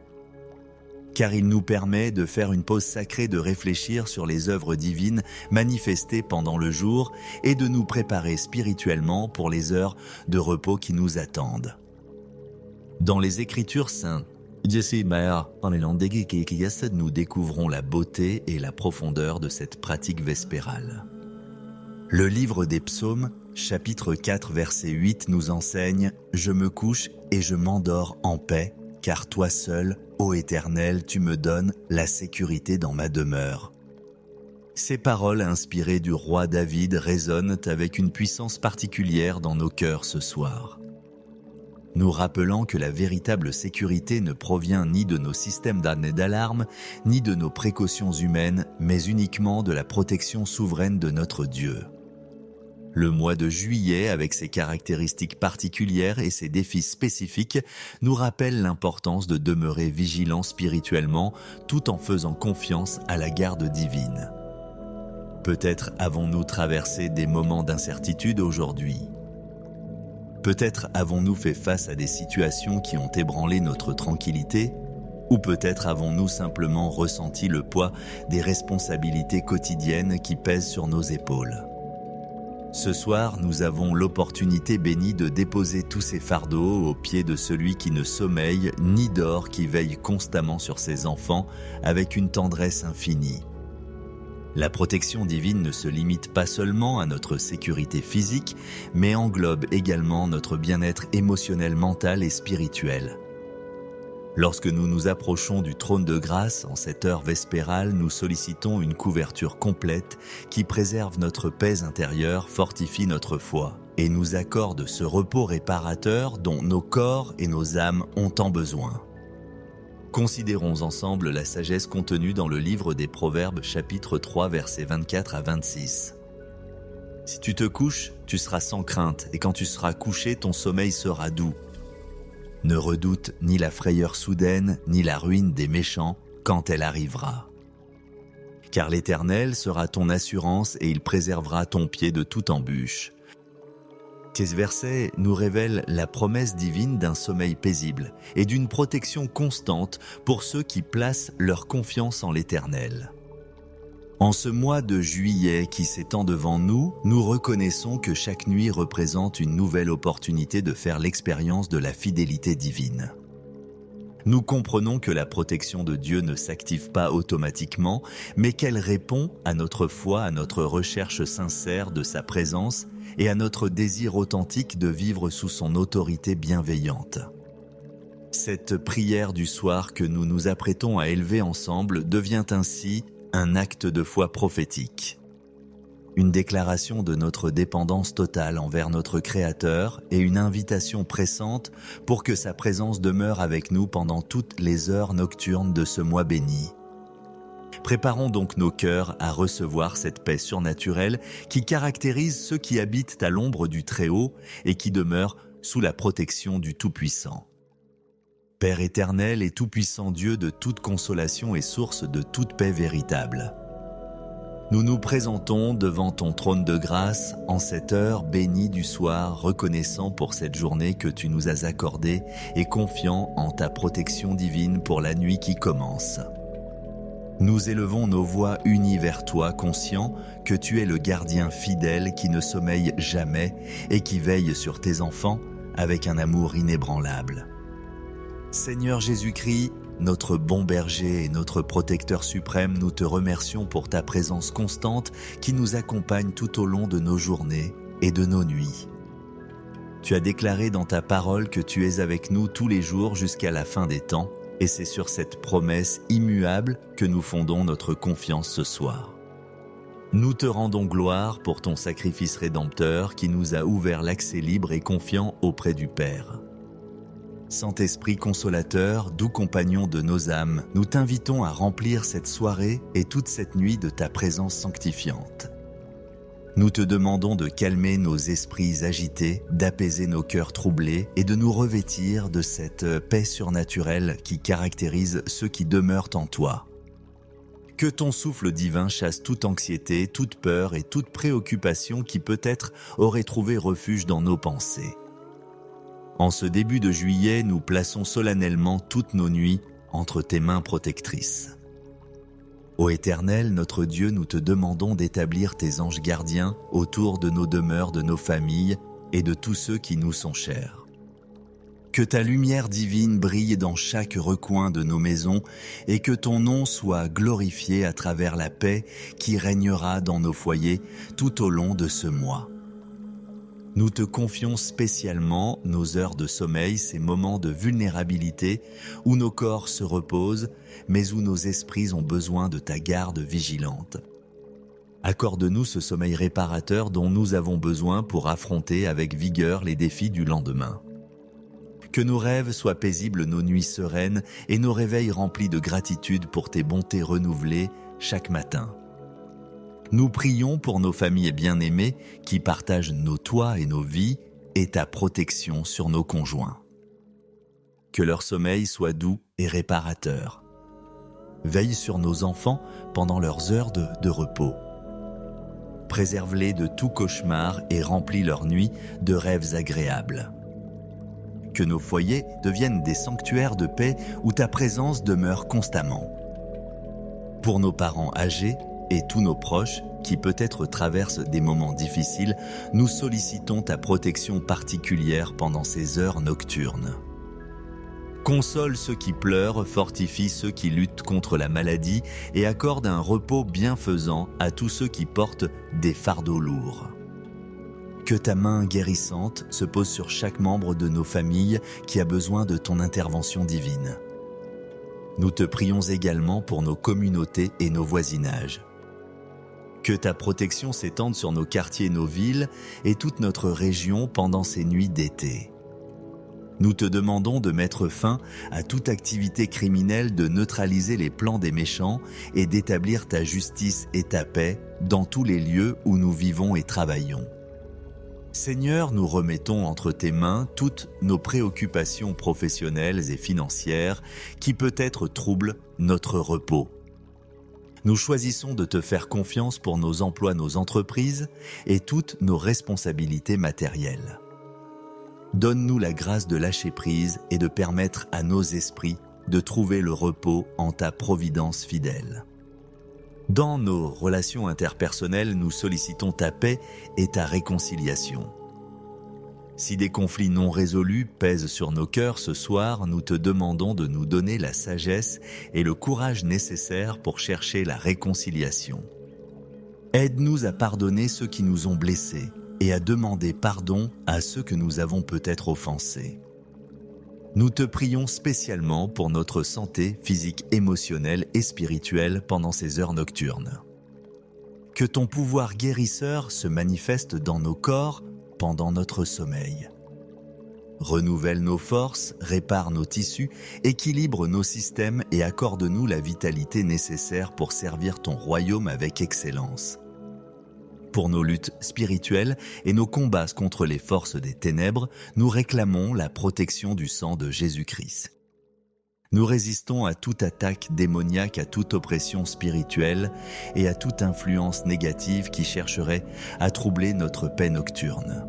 car il nous permet de faire une pause sacrée, de réfléchir sur les œuvres divines manifestées pendant le jour et de nous préparer spirituellement pour les heures de repos qui nous attendent. Dans les Écritures saintes, nous découvrons la beauté et la profondeur de cette pratique vespérale. Le livre des Psaumes, chapitre 4, verset 8 nous enseigne « Je me couche et je m'endors en paix, car toi seul, ô Éternel, tu me donnes la sécurité dans ma demeure. » Ces paroles inspirées du roi David résonnent avec une puissance particulière dans nos cœurs ce soir, nous rappelant que la véritable sécurité ne provient ni de nos systèmes d'alarme, ni de nos précautions humaines, mais uniquement de la protection souveraine de notre Dieu. Le mois de juillet, avec ses caractéristiques particulières et ses défis spécifiques, nous rappelle l'importance de demeurer vigilant spirituellement tout en faisant confiance à la garde divine. Peut-être avons-nous traversé des moments d'incertitude aujourd'hui. Peut-être avons-nous fait face à des situations qui ont ébranlé notre tranquillité, ou peut-être avons-nous simplement ressenti le poids des responsabilités quotidiennes qui pèsent sur nos épaules. Ce soir, nous avons l'opportunité bénie de déposer tous ces fardeaux aux pieds de celui qui ne sommeille ni dort, qui veille constamment sur ses enfants avec une tendresse infinie. La protection divine ne se limite pas seulement à notre sécurité physique, mais englobe également notre bien-être émotionnel, mental et spirituel. Lorsque nous nous approchons du trône de grâce, en cette heure vespérale, nous sollicitons une couverture complète qui préserve notre paix intérieure, fortifie notre foi et nous accorde ce repos réparateur dont nos corps et nos âmes ont tant besoin. Considérons ensemble la sagesse contenue dans le livre des Proverbes, chapitre 3, versets 24 à 26. « Si tu te couches, tu seras sans crainte, et quand tu seras couché, ton sommeil sera doux. Ne redoute ni la frayeur soudaine, ni la ruine des méchants quand elle arrivera. Car l'Éternel sera ton assurance et il préservera ton pied de toute embûche. » Ces versets nous révèlent la promesse divine d'un sommeil paisible et d'une protection constante pour ceux qui placent leur confiance en l'Éternel. En ce mois de juillet qui s'étend devant nous, nous reconnaissons que chaque nuit représente une nouvelle opportunité de faire l'expérience de la fidélité divine. Nous comprenons que la protection de Dieu ne s'active pas automatiquement, mais qu'elle répond à notre foi, à notre recherche sincère de sa présence et à notre désir authentique de vivre sous son autorité bienveillante. Cette prière du soir que nous nous apprêtons à élever ensemble devient ainsi un acte de foi prophétique, une déclaration de notre dépendance totale envers notre Créateur et une invitation pressante pour que sa présence demeure avec nous pendant toutes les heures nocturnes de ce mois béni. Préparons donc nos cœurs à recevoir cette paix surnaturelle qui caractérise ceux qui habitent à l'ombre du Très-Haut et qui demeurent sous la protection du Tout-Puissant. Père éternel et tout-puissant Dieu de toute consolation et source de toute paix véritable, nous nous présentons devant ton trône de grâce en cette heure bénie du soir, reconnaissant pour cette journée que tu nous as accordée et confiant en ta protection divine pour la nuit qui commence. Nous élevons nos voix unies vers toi, conscients que tu es le gardien fidèle qui ne sommeille jamais et qui veille sur tes enfants avec un amour inébranlable. Seigneur Jésus-Christ, notre bon berger et notre protecteur suprême, nous te remercions pour ta présence constante qui nous accompagne tout au long de nos journées et de nos nuits. Tu as déclaré dans ta parole que tu es avec nous tous les jours jusqu'à la fin des temps, et c'est sur cette promesse immuable que nous fondons notre confiance ce soir. Nous te rendons gloire pour ton sacrifice rédempteur qui nous a ouvert l'accès libre et confiant auprès du Père. Saint-Esprit consolateur, doux compagnon de nos âmes, nous t'invitons à remplir cette soirée et toute cette nuit de ta présence sanctifiante. Nous te demandons de calmer nos esprits agités, d'apaiser nos cœurs troublés et de nous revêtir de cette paix surnaturelle qui caractérise ceux qui demeurent en toi. Que ton souffle divin chasse toute anxiété, toute peur et toute préoccupation qui peut-être aurait trouvé refuge dans nos pensées. En ce début de juillet, nous plaçons solennellement toutes nos nuits entre tes mains protectrices. Ô Éternel, notre Dieu, nous te demandons d'établir tes anges gardiens autour de nos demeures, de nos familles et de tous ceux qui nous sont chers. Que ta lumière divine brille dans chaque recoin de nos maisons et que ton nom soit glorifié à travers la paix qui régnera dans nos foyers tout au long de ce mois. Nous te confions spécialement nos heures de sommeil, ces moments de vulnérabilité où nos corps se reposent, mais où nos esprits ont besoin de ta garde vigilante. Accorde-nous ce sommeil réparateur dont nous avons besoin pour affronter avec vigueur les défis du lendemain. Que nos rêves soient paisibles, nos nuits sereines et nos réveils remplis de gratitude pour tes bontés renouvelées chaque matin. Nous prions pour nos familles bien-aimées qui partagent nos toits et nos vies et ta protection sur nos conjoints. Que leur sommeil soit doux et réparateur. Veille sur nos enfants pendant leurs heures de repos. Préserve-les de tout cauchemar et remplis leurs nuits de rêves agréables. Que nos foyers deviennent des sanctuaires de paix où ta présence demeure constamment. Pour nos parents âgés et tous nos proches qui peut-être traversent des moments difficiles, nous sollicitons ta protection particulière pendant ces heures nocturnes. Console ceux qui pleurent, fortifie ceux qui luttent contre la maladie et accorde un repos bienfaisant à tous ceux qui portent des fardeaux lourds. Que ta main guérissante se pose sur chaque membre de nos familles qui a besoin de ton intervention divine. Nous te prions également pour nos communautés et nos voisinages. Que ta protection s'étende sur nos quartiers, nos villes et toute notre région pendant ces nuits d'été. Nous te demandons de mettre fin à toute activité criminelle, de neutraliser les plans des méchants et d'établir ta justice et ta paix dans tous les lieux où nous vivons et travaillons. Seigneur, nous remettons entre tes mains toutes nos préoccupations professionnelles et financières qui peut-être troublent notre repos. Nous choisissons de te faire confiance pour nos emplois, nos entreprises et toutes nos responsabilités matérielles. Donne-nous la grâce de lâcher prise et de permettre à nos esprits de trouver le repos en ta providence fidèle. Dans nos relations interpersonnelles, nous sollicitons ta paix et ta réconciliation. Si des conflits non résolus pèsent sur nos cœurs ce soir, nous te demandons de nous donner la sagesse et le courage nécessaires pour chercher la réconciliation. Aide-nous à pardonner ceux qui nous ont blessés et à demander pardon à ceux que nous avons peut-être offensés. Nous te prions spécialement pour notre santé physique, émotionnelle et spirituelle pendant ces heures nocturnes. Que ton pouvoir guérisseur se manifeste dans nos corps pendant notre sommeil. Renouvelle nos forces, répare nos tissus, équilibre nos systèmes et accorde-nous la vitalité nécessaire pour servir ton royaume avec excellence. Pour nos luttes spirituelles et nos combats contre les forces des ténèbres, nous réclamons la protection du sang de Jésus-Christ. Nous résistons à toute attaque démoniaque, à toute oppression spirituelle et à toute influence négative qui chercherait à troubler notre paix nocturne.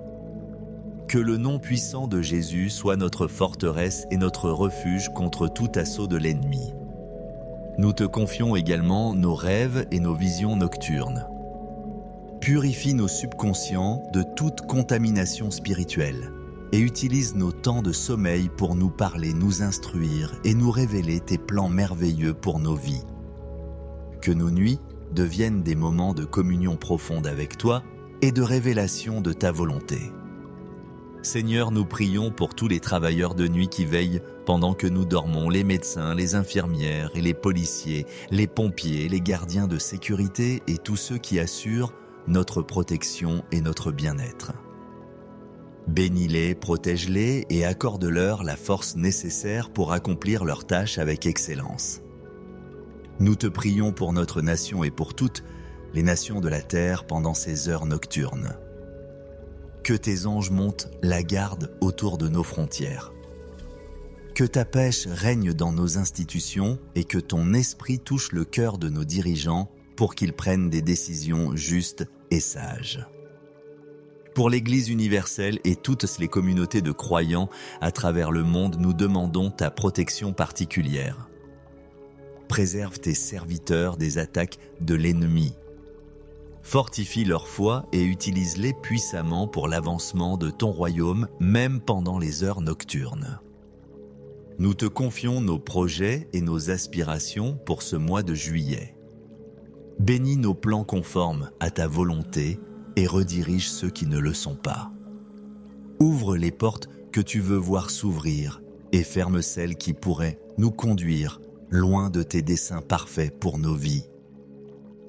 Que le nom puissant de Jésus soit notre forteresse et notre refuge contre tout assaut de l'ennemi. Nous te confions également nos rêves et nos visions nocturnes. Purifie nos subconscients de toute contamination spirituelle et utilise nos temps de sommeil pour nous parler, nous instruire et nous révéler tes plans merveilleux pour nos vies. Que nos nuits deviennent des moments de communion profonde avec toi et de révélation de ta volonté. Seigneur, nous prions pour tous les travailleurs de nuit qui veillent pendant que nous dormons, les médecins, les infirmières et les policiers, les pompiers, les gardiens de sécurité et tous ceux qui assurent notre protection et notre bien-être. Bénis-les, protège-les et accorde-leur la force nécessaire pour accomplir leurs tâches avec excellence. Nous te prions pour notre nation et pour toutes les nations de la terre pendant ces heures nocturnes. Que tes anges montent la garde autour de nos frontières. Que ta paix règne dans nos institutions et que ton esprit touche le cœur de nos dirigeants pour qu'ils prennent des décisions justes et sages. Pour l'Église universelle et toutes les communautés de croyants à travers le monde, nous demandons ta protection particulière. Préserve tes serviteurs des attaques de l'ennemi. Fortifie leur foi et utilise-les puissamment pour l'avancement de ton royaume, même pendant les heures nocturnes. Nous te confions nos projets et nos aspirations pour ce mois de juillet. Bénis nos plans conformes à ta volonté et redirige ceux qui ne le sont pas. Ouvre les portes que tu veux voir s'ouvrir et ferme celles qui pourraient nous conduire loin de tes desseins parfaits pour nos vies.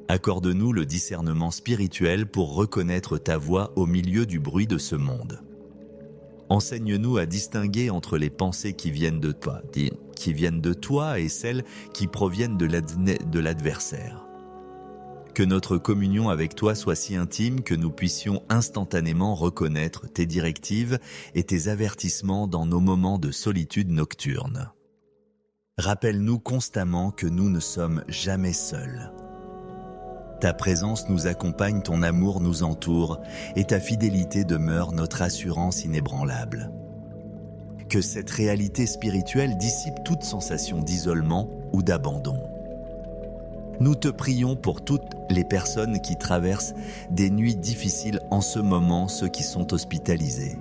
Accorde-nous le discernement spirituel pour reconnaître ta voix au milieu du bruit de ce monde. Enseigne-nous à distinguer entre les pensées qui viennent de toi et celles qui proviennent de l'adversaire. Que notre communion avec toi soit si intime que nous puissions instantanément reconnaître tes directives et tes avertissements dans nos moments de solitude nocturne. Rappelle-nous constamment que nous ne sommes jamais seuls. Ta présence nous accompagne, ton amour nous entoure et ta fidélité demeure notre assurance inébranlable. Que cette réalité spirituelle dissipe toute sensation d'isolement ou d'abandon. Nous te prions pour toutes les personnes qui traversent des nuits difficiles en ce moment, ceux qui sont hospitalisés.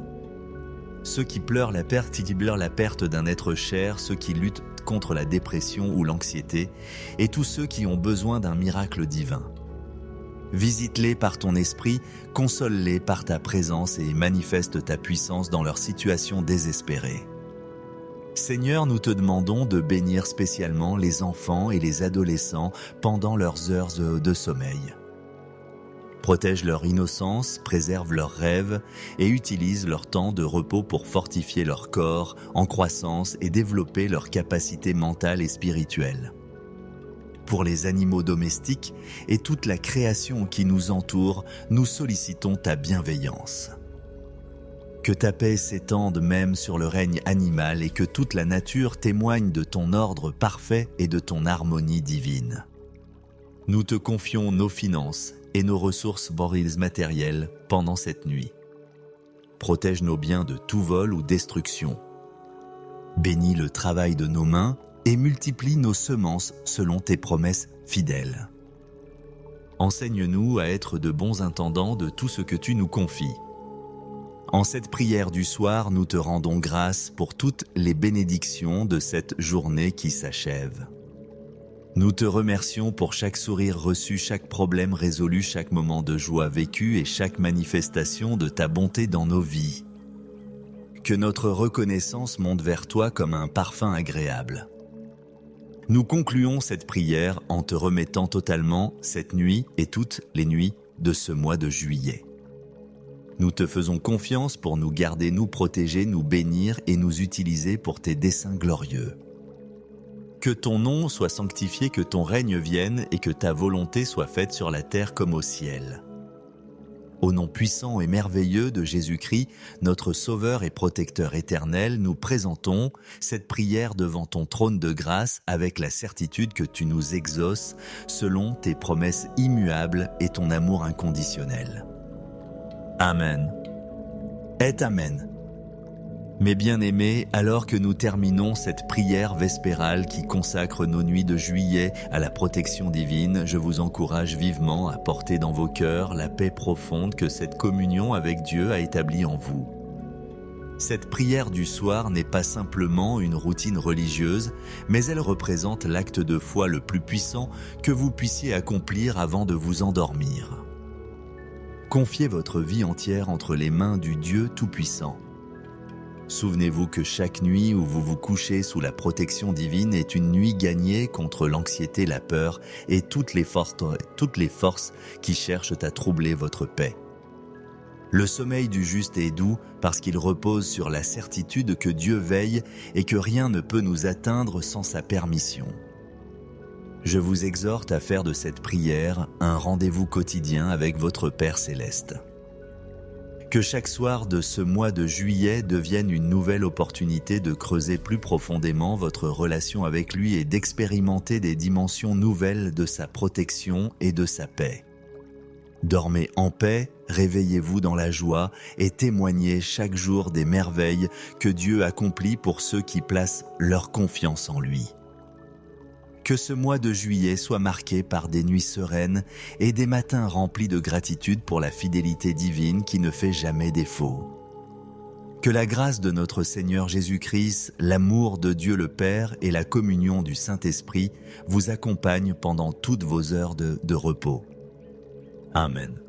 Ceux qui pleurent la perte d'un être cher, ceux qui luttent contre la dépression ou l'anxiété, et tous ceux qui ont besoin d'un miracle divin. Visite-les par ton esprit, console-les par ta présence et manifeste ta puissance dans leur situation désespérée. Seigneur, nous te demandons de bénir spécialement les enfants et les adolescents pendant leurs heures de sommeil. Protège leur innocence, préserve leurs rêves et utilise leur temps de repos pour fortifier leur corps en croissance et développer leurs capacités mentales et spirituelles. Pour les animaux domestiques et toute la création qui nous entoure, nous sollicitons ta bienveillance. Que ta paix s'étende même sur le règne animal et que toute la nature témoigne de ton ordre parfait et de ton harmonie divine. Nous te confions nos finances et nos ressources matérielles pendant cette nuit. Protège nos biens de tout vol ou destruction. Bénis le travail de nos mains et multiplie nos semences selon tes promesses fidèles. Enseigne-nous à être de bons intendants de tout ce que tu nous confies. En cette prière du soir, nous te rendons grâce pour toutes les bénédictions de cette journée qui s'achève. Nous te remercions pour chaque sourire reçu, chaque problème résolu, chaque moment de joie vécu et chaque manifestation de ta bonté dans nos vies. Que notre reconnaissance monte vers toi comme un parfum agréable. Nous concluons cette prière en te remettant totalement cette nuit et toutes les nuits de ce mois de juillet. Nous te faisons confiance pour nous garder, nous protéger, nous bénir et nous utiliser pour tes desseins glorieux. Que ton nom soit sanctifié, que ton règne vienne et que ta volonté soit faite sur la terre comme au ciel. Au nom puissant et merveilleux de Jésus-Christ, notre Sauveur et Protecteur éternel, nous présentons cette prière devant ton trône de grâce avec la certitude que tu nous exauces selon tes promesses immuables et ton amour inconditionnel. Amen. Et Amen. Mes bien-aimés, alors que nous terminons cette prière vespérale qui consacre nos nuits de juillet à la protection divine, je vous encourage vivement à porter dans vos cœurs la paix profonde que cette communion avec Dieu a établie en vous. Cette prière du soir n'est pas simplement une routine religieuse, mais elle représente l'acte de foi le plus puissant que vous puissiez accomplir avant de vous endormir. Confiez votre vie entière entre les mains du Dieu Tout-Puissant Souvenez-vous que chaque nuit où vous vous couchez sous la protection divine est une nuit gagnée contre l'anxiété, la peur et toutes les forces qui cherchent à troubler votre paix. Le sommeil du juste est doux parce qu'il repose sur la certitude que Dieu veille et que rien ne peut nous atteindre sans sa permission. Je vous exhorte à faire de cette prière un rendez-vous quotidien avec votre Père céleste. Que chaque soir de ce mois de juillet devienne une nouvelle opportunité de creuser plus profondément votre relation avec lui et d'expérimenter des dimensions nouvelles de sa protection et de sa paix. Dormez en paix, réveillez-vous dans la joie et témoignez chaque jour des merveilles que Dieu accomplit pour ceux qui placent leur confiance en lui. Que ce mois de juillet soit marqué par des nuits sereines et des matins remplis de gratitude pour la fidélité divine qui ne fait jamais défaut. Que la grâce de notre Seigneur Jésus-Christ, l'amour de Dieu le Père et la communion du Saint-Esprit vous accompagnent pendant toutes vos heures de repos. Amen.